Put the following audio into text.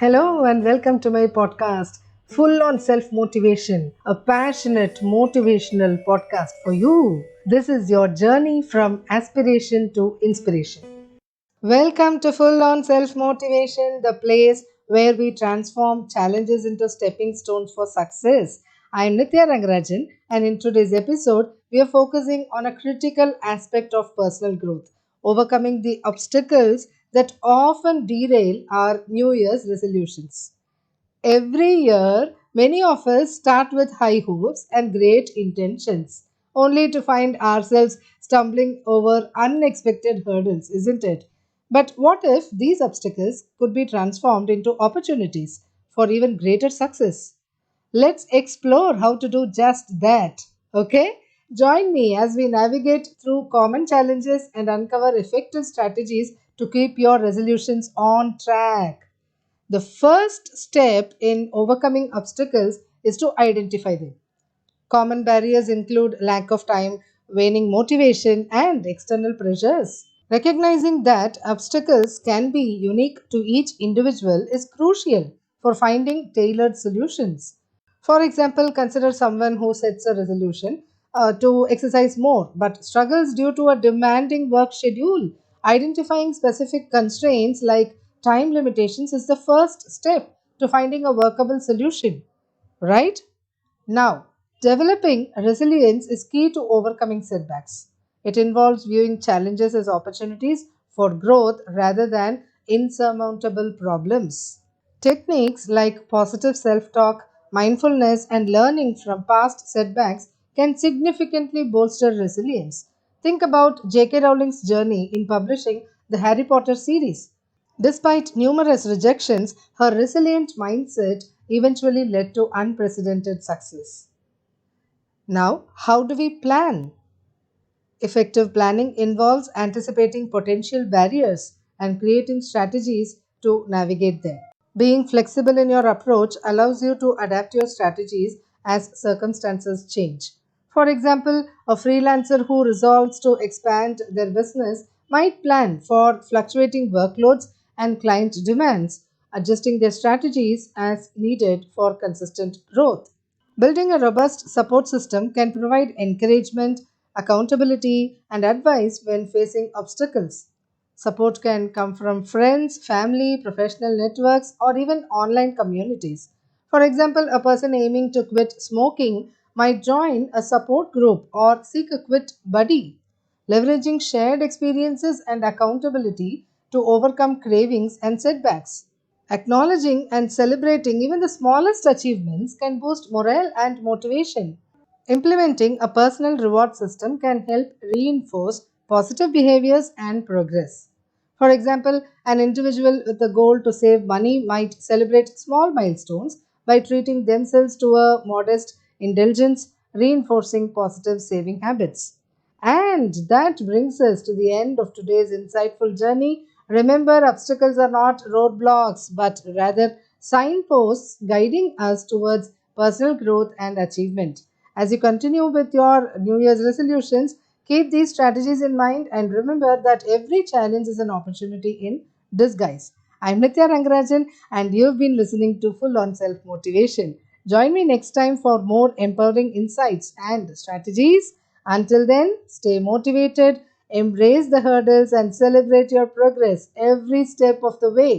Hello and welcome to my podcast, Full on Self Motivation, a passionate motivational podcast for you. This is your journey from aspiration to inspiration. Welcome to Full on Self Motivation, the place where we transform challenges into stepping stones for success. I am Nitya Rangarajan, and in today's episode, we are focusing on a critical aspect of personal growth, overcoming the obstacles that often derail our New Year's resolutions. Every year, many of us start with high hopes and great intentions, only to find ourselves stumbling over unexpected hurdles, isn't it? But what if these obstacles could be transformed into opportunities for even greater success? Let's explore how to do just that. Okay? Join me as we navigate through common challenges and uncover effective strategies to keep your resolutions on track. The first step in overcoming obstacles is to identify them. Common barriers include lack of time, waning motivation, and external pressures. Recognizing that obstacles can be unique to each individual is crucial for finding tailored solutions. For example, consider someone who sets a resolution to exercise more but struggles due to a demanding work schedule. Identifying specific constraints like time limitations is the first step to finding a workable solution, right? Now, developing resilience is key to overcoming setbacks. It involves viewing challenges as opportunities for growth rather than insurmountable problems. Techniques like positive self talk, mindfulness, and learning from past setbacks can significantly bolster resilience. Think about J.K. Rowling's journey in publishing the Harry Potter series. Despite numerous rejections, her resilient mindset eventually led to unprecedented success. Now, how do we plan? Effective planning involves anticipating potential barriers and creating strategies to navigate them. Being flexible in your approach allows you to adapt your strategies as circumstances change. For example, a freelancer who resolves to expand their business might plan for fluctuating workloads and client demands, adjusting their strategies as needed for consistent growth. Building a robust support system can provide encouragement, accountability, and advice when facing obstacles. Support can come from friends, family, professional networks, or even online communities. For example, a person aiming to quit smoking might join a support group or seek a quit buddy, leveraging shared experiences and accountability to overcome cravings and setbacks. Acknowledging and celebrating even the smallest achievements can boost morale and motivation. Implementing a personal reward system can help reinforce positive behaviors and progress. For example, an individual with a goal to save money might celebrate small milestones by treating themselves to a modest indulgence, reinforcing positive saving habits. And that brings us to the end of today's insightful journey. Remember, obstacles are not roadblocks, but rather signposts guiding us towards personal growth and achievement. As you continue with your New Year's resolutions, keep these strategies in mind and remember that every challenge is an opportunity in disguise. I'm Nitya Rangarajan and you've been listening to Full on Self Motivation. Join me next time for more empowering insights and strategies. Until then, stay motivated, embrace the hurdles, and celebrate your progress every step of the way.